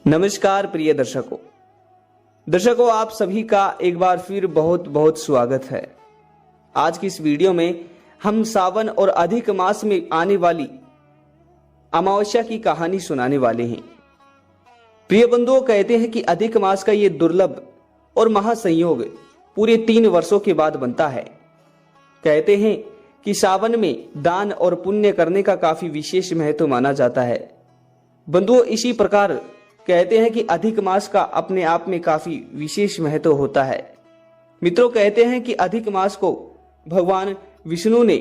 नमस्कार प्रिय दर्शकों आप सभी का एक बार फिर बहुत बहुत स्वागत है। आज की इस वीडियो में हम सावन और अधिक मास में आने वाली अमावस्या की कहानी सुनाने वाले हैं। प्रिय बंधुओं, कहते हैं कि अधिक मास का ये दुर्लभ और महासंयोग पूरे 3 वर्षों के बाद बनता है। कहते हैं कि सावन में दान और पुण्य करने का काफी विशेष महत्व माना जाता है। बंधुओं, इसी प्रकार कहते हैं कि अधिक मास का अपने आप में काफी विशेष महत्व होता है। मित्रों, कहते हैं कि अधिक मास को भगवान विष्णु ने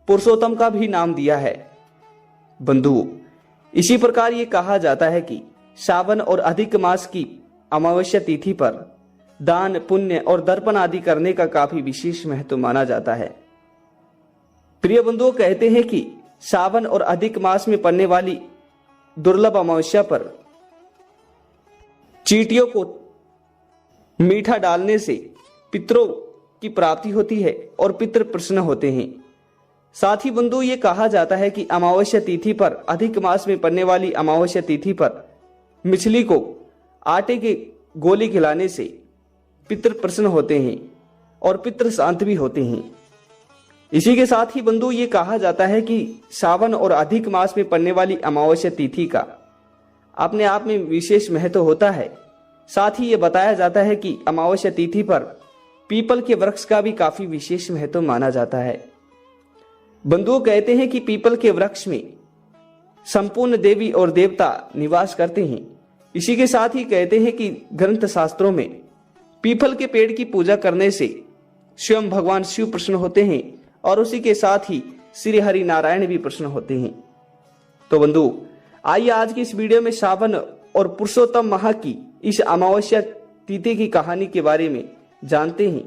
पुरुषोत्तम का भी नाम दिया है। बंधुओं, इसी प्रकार ये कहा जाता है कि सावन और अधिक मास की अमावस्या तिथि पर दान, पुण्य और दर्पण आदि करने का काफी विशेष महत्व माना जाता है। प्रिय बंधुओं, कहते हैं कि सावन और अधिक मास में पड़ने वाली दुर्लभ अमावस्या पर चींटियों को मीठा डालने से पितरों की प्राप्ति होती है और पितर प्रसन्न होते हैं। साथ ही बंधु, ये कहा जाता है कि अमावस्या तिथि पर, अधिक मास में पड़ने वाली अमावस्या तिथि पर मछली को आटे के गोले खिलाने से पितर प्रसन्न होते हैं और पितर शांत भी होते हैं। इसी के साथ ही बंधु, ये कहा जाता है कि सावन और अधिक मास में पड़ने वाली अमावस्या तिथि का अपने आप में विशेष महत्व होता है। साथ ही ये बताया जाता है कि अमावस्या तिथि पर पीपल के वृक्ष का भी काफी विशेष महत्व माना जाता है। बंधुओं, कहते हैं कि पीपल के वृक्ष में संपूर्ण देवी और देवता निवास करते हैं। इसी के साथ ही कहते हैं कि ग्रंथ शास्त्रों में पीपल के पेड़ की पूजा करने से स्वयं भगवान शिव प्रसन्न होते हैं और उसी के साथ ही श्री हरि नारायण भी प्रसन्न होते हैं। तो बंधु, आइए आज की इस वीडियो में सावन और पुरुषोत्तम माह की इस अमावस्या तिथि की कहानी के बारे में जानते हैं।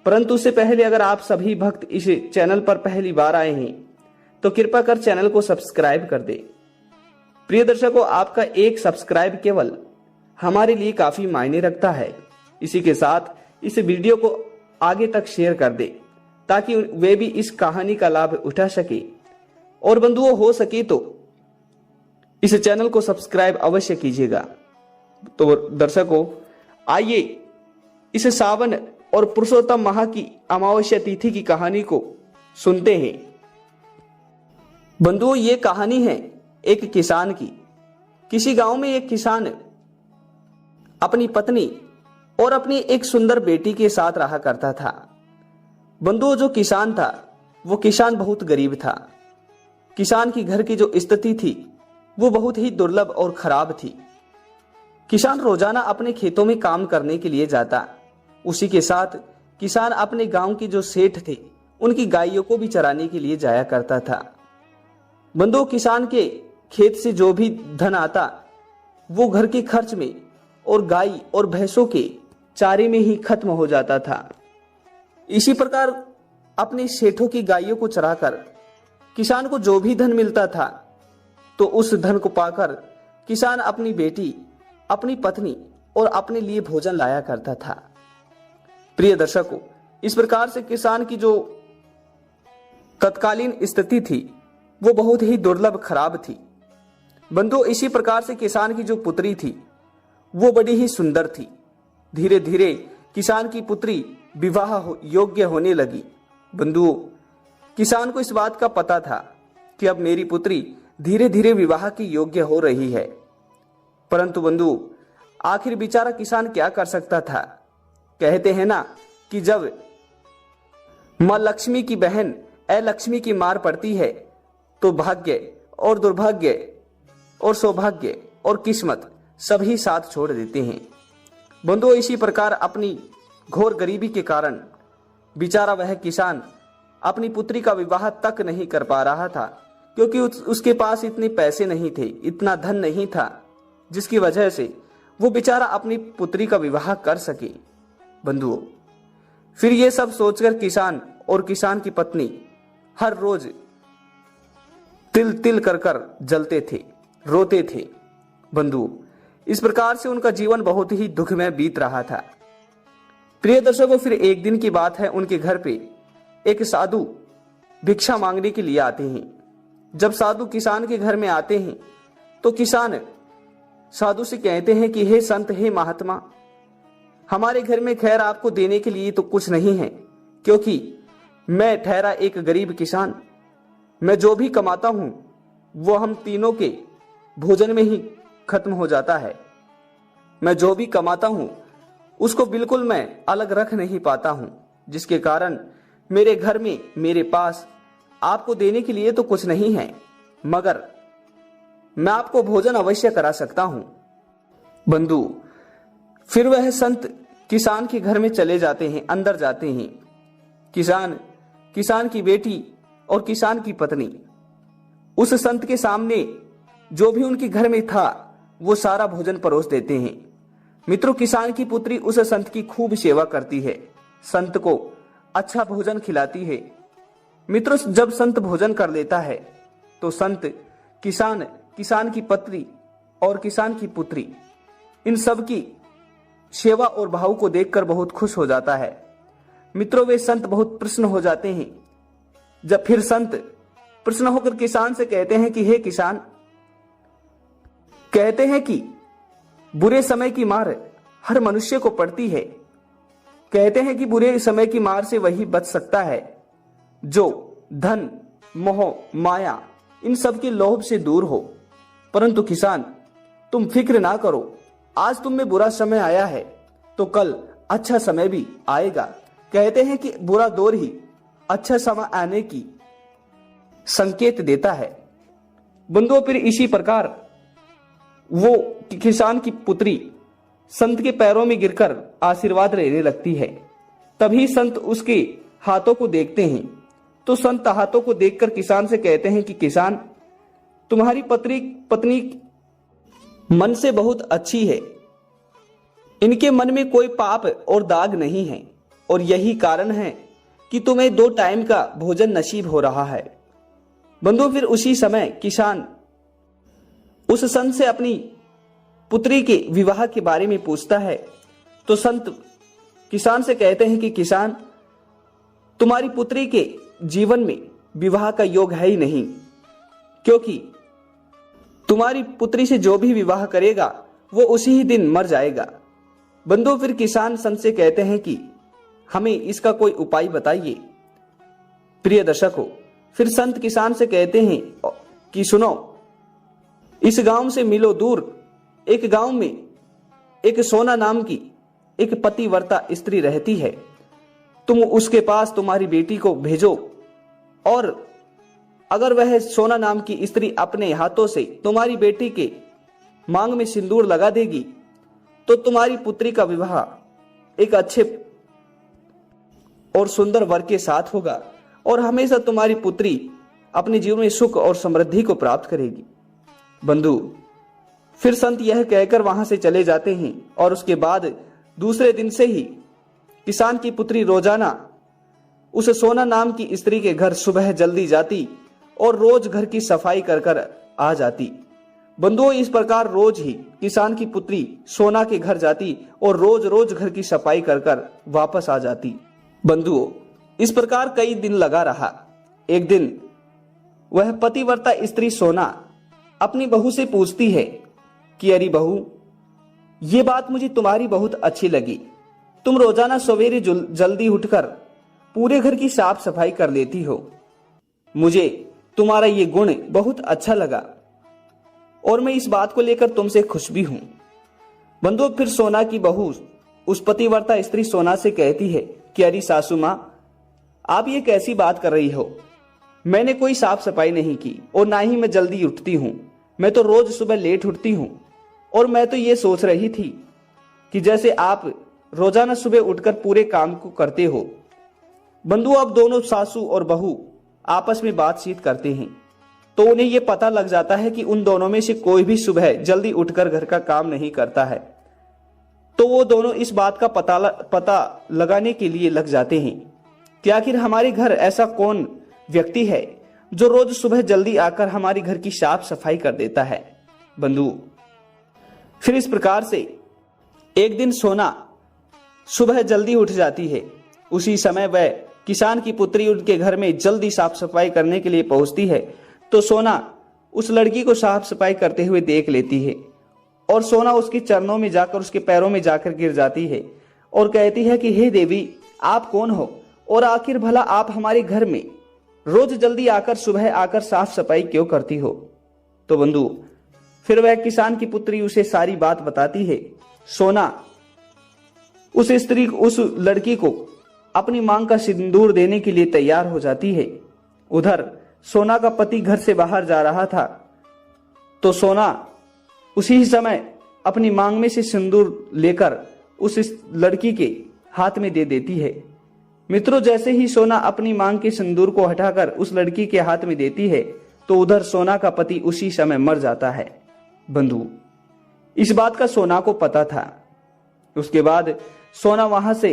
परंतु उससे पहले अगर आप सभी भक्त इस चैनल पर पहली बार आए हैं तो कृपया कर चैनल को सब्सक्राइब कर दे। प्रिय दर्शकों, आपका एक सब्सक्राइब केवल हमारे लिए काफी मायने रखता है। इसी के साथ इस वीडियो को आगे तक शेयर कर दे ताकि वे भी इस कहानी का लाभ उठा सके। और बंधुओं, हो सके तो इस चैनल को सब्सक्राइब अवश्य कीजिएगा। तो दर्शकों, आइए इस सावन और पुरुषोत्तम माह की अमावस्या तिथि की कहानी को सुनते हैं। बंधुओं, ये कहानी है एक किसान की। किसी गांव में एक किसान अपनी पत्नी और अपनी एक सुंदर बेटी के साथ रहा करता था। बंधुओं, जो किसान था वो किसान बहुत गरीब था। किसान की घर की जो स्थिति थी वो बहुत ही दुर्लभ और खराब थी। किसान रोजाना अपने खेतों में काम करने के लिए जाता। उसी के साथ किसान अपने गांव के जो सेठ थे उनकी गायों को भी चराने के लिए जाया करता था। बंधुओं, किसान के खेत से जो भी धन आता वो घर के खर्च में और गाय और भैंसों के चारे में ही खत्म हो जाता था। इसी प्रकार अपने सेठों की गायों को चराकर किसान को जो भी धन मिलता था तो उस धन को पाकर किसान अपनी बेटी, अपनी पत्नी और अपने लिए भोजन लाया करता था। प्रिय दर्शकों, इस प्रकार से किसान की जो तत्कालीन स्थिति थी वो बहुत ही दुर्लभ खराब थी। बंधुओं, इसी प्रकार से किसान की जो पुत्री थी वो बड़ी ही सुंदर थी। धीरे धीरे किसान की पुत्री विवाह योग्य होने लगी। बंधुओं, किसान को इस बात का पता था कि अब मेरी पुत्री धीरे धीरे विवाह की योग्य हो रही है। परंतु बंधु, आखिर बेचारा किसान क्या कर सकता था। कहते हैं ना कि जब मां लक्ष्मी की बहन अलक्ष्मी की मार पड़ती है तो भाग्य और दुर्भाग्य और सौभाग्य और किस्मत सभी साथ छोड़ देते हैं। बंधुओं, इसी प्रकार अपनी घोर गरीबी के कारण बेचारा वह किसान अपनी पुत्री का विवाह तक नहीं कर पा रहा था, क्योंकि उसके पास इतने पैसे नहीं थे, इतना धन नहीं था जिसकी वजह से वो बेचारा अपनी पुत्री का विवाह कर सके। बंधुओं, फिर ये सब सोचकर किसान और किसान की पत्नी हर रोज तिल तिल कर कर जलते थे, रोते थे। बंधुओं, इस प्रकार से उनका जीवन बहुत ही दुखमय बीत रहा था। प्रिय दर्शकों, फिर एक दिन की बात है, उनके घर पे एक साधु भिक्षा मांगने के लिए आते हैं। जब साधु किसान के घर में आते हैं तो किसान साधु से कहते हैं कि हे संत, हे महात्मा, हमारे घर में खैर आपको देने के लिए तो कुछ नहीं है, क्योंकि मैं ठहरा एक गरीब किसान। मैं जो भी कमाता हूं वो हम तीनों के भोजन में ही खत्म हो जाता है। मैं जो भी कमाता हूं उसको बिल्कुल मैं अलग रख नहीं पाता हूं, जिसके कारण मेरे घर में, मेरे पास आपको देने के लिए तो कुछ नहीं है, मगर मैं आपको भोजन अवश्य करा सकता हूं। बंधु, फिर वह संत किसान के घर में चले जाते हैं, अंदर जाते हैं। किसान की बेटी और किसान की पत्नी उस संत के सामने जो भी उनके घर में था वो सारा भोजन परोस देते हैं। मित्रों, किसान की पुत्री उस संत की खूब सेवा करती है, संत को अच्छा भोजन खिलाती है। मित्रों, जब संत भोजन कर लेता है तो संत किसान की पत्नी और किसान की पुत्री इन सब की सेवा और भाव को देखकर बहुत खुश हो जाता है। मित्रों, वे संत बहुत प्रसन्न हो जाते हैं। जब फिर संत प्रसन्न होकर किसान से कहते हैं कि हे किसान, कहते हैं कि बुरे समय की मार हर मनुष्य को पड़ती है। कहते हैं कि बुरे समय की मार से वही बच सकता है जो धन, मोह, माया इन सब के लोभ से दूर हो। परंतु किसान, तुम फिक्र ना करो, आज तुम में बुरा समय आया है तो कल अच्छा समय भी आएगा। कहते हैं कि बुरा दौर ही अच्छा समय आने की संकेत देता है। बंधुओं, फिर इसी प्रकार वो किसान की पुत्री संत के पैरों में गिरकर आशीर्वाद लेने लगती है। तभी संत उसके हाथों को देखते हैं तो संत हाथों को देखकर किसान से कहते हैं कि किसान, तुम्हारी पत्नी मन से बहुत अच्छी है, इनके मन में कोई पाप और दाग नहीं है, और यही कारण है कि तुम्हें 2 टाइम का भोजन नसीब हो रहा है। बंधु, फिर उसी समय किसान उस संत से अपनी पुत्री के विवाह के बारे में पूछता है तो संत किसान से कहते हैं कि किसान, तुम्हारी पुत्री के जीवन में विवाह का योग है ही नहीं, क्योंकि तुम्हारी पुत्री से जो भी विवाह करेगा वो उसी ही दिन मर जाएगा। बंधु, फिर किसान संत से कहते हैं कि हमें इसका कोई उपाय बताइए। प्रिय दर्शकों, फिर संत किसान से कहते हैं कि सुनो, इस गांव से मिलो दूर एक गांव में एक सोना नाम की एक पतिव्रता स्त्री रहती है। तुम उसके पास तुम्हारी बेटी को भेजो, और अगर वह सोना नाम की स्त्री अपने हाथों से तुम्हारी बेटी के मांग में सिंदूर लगा देगी तो तुम्हारी पुत्री का विवाह एक अच्छे और सुंदर वर के साथ होगा, और हमेशा तुम्हारी पुत्री अपने जीवन में सुख और समृद्धि को प्राप्त करेगी। बंधु, फिर संत यह कहकर वहां से चले जाते हैं, और उसके बाद दूसरे दिन से ही किसान की पुत्री रोजाना उस सोना नाम की स्त्री के घर सुबह जल्दी जाती और रोज घर की सफाई कर कर आ जाती। बंधुओं, इस प्रकार रोज ही किसान की पुत्री सोना के घर जाती और रोज रोज घर की सफाई कर कर वापस आ जाती। बंधुओं, इस प्रकार कई दिन लगा रहा। एक दिन वह पतिव्रता स्त्री सोना अपनी बहू से पूछती है कि अरे बहू, ये बात मुझे तुम्हारी बहुत अच्छी लगी। तुम रोजाना सवेरे जल्दी उठकर पूरे घर की साफ सफाई कर लेती हो। मुझे तुम्हारा ये गुण बहुत अच्छा लगा और मैं इस बात को लेकर तुमसे खुश भी हूं। बंधु, फिर सोना की बहू उस पतिव्रता स्त्री सोना से कहती है कि अरे सासू मां, आप ये कैसी बात कर रही हो? मैंने कोई साफ सफाई नहीं की और ना ही मैं जल्दी उठती हूं। मैं तो रोज सुबह लेट उठती हूं, और मैं तो ये सोच रही थी कि जैसे आप रोजाना सुबह उठकर पूरे काम को करते हो। बंधु, अब दोनों सासू और बहू आपस में बातचीत करते हैं तो उन्हें यह पता लग जाता है कि उन दोनों में से कोई भी सुबह जल्दी उठकर घर का काम नहीं करता है। तो वो दोनों इस बात का पता लगाने के लिए लग जाते हैं कि आखिर हमारे घर ऐसा कौन व्यक्ति है जो रोज सुबह जल्दी आकर हमारी घर की साफ सफाई कर देता है। बंधु, फिर इस प्रकार से एक दिन सोना सुबह जल्दी उठ जाती है। उसी समय वह किसान की पुत्री उनके घर में जल्दी साफ सफाई करने के लिए पहुंचती है तो सोना उस लड़की को साफ सफाई करते हुए देख लेती है और सोना उसके चरणों में जाकर, उसके पैरों में जाकर गिर जाती है और कहती है कि हे देवी, आप कौन हो और आखिर भला आप हमारे घर में रोज जल्दी आकर, सुबह आकर साफ सफाई क्यों करती हो। तो बंधु फिर वह किसान की पुत्री उसे सारी बात बताती है। सोना उस स्त्री, उस लड़की को अपनी मांग का सिंदूर देने के लिए तैयार हो जाती है। उधर सोना का पति घर से बाहर जा रहा था तो सोना उसी समय अपनी मांग में से सिंदूर लेकर उस लड़की के हाथ में दे देती है। मित्रों, जैसे ही सोना अपनी मांग के सिंदूर को हटाकर उस लड़की के हाथ में देती है तो उधर सोना का पति उसी समय मर जाता है। बंधु इस बात का सोना को पता था। उसके बाद सोना वहां से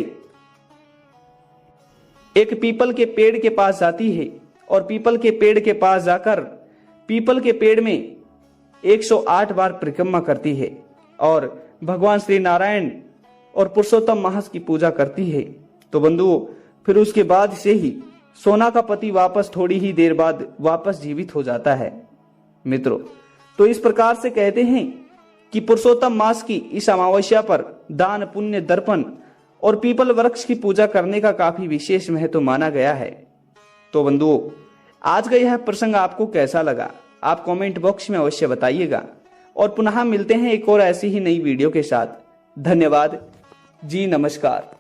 एक पीपल के पेड़ के पास जाती है और पीपल के पेड़ के पास जाकर पीपल के पेड़ में 108 बार परिक्रमा करती है और भगवान श्री नारायण और पुरुषोत्तम मास की पूजा करती है। तो बंधुओं, फिर उसके बाद से ही सोना का पति वापस थोड़ी ही देर बाद वापस जीवित हो जाता है। मित्रों, तो इस प्रकार से कहते हैं कि पुरुषोत्तम मास की इस अमावस्या पर दान, पुण्य, दर्पण और पीपल वृक्ष की पूजा करने का काफी विशेष महत्व माना गया है। तो बंधुओं, आज का यह प्रसंग आपको कैसा लगा, आप कमेंट बॉक्स में अवश्य बताइएगा और पुनः मिलते हैं एक और ऐसी ही नई वीडियो के साथ। धन्यवाद जी, नमस्कार।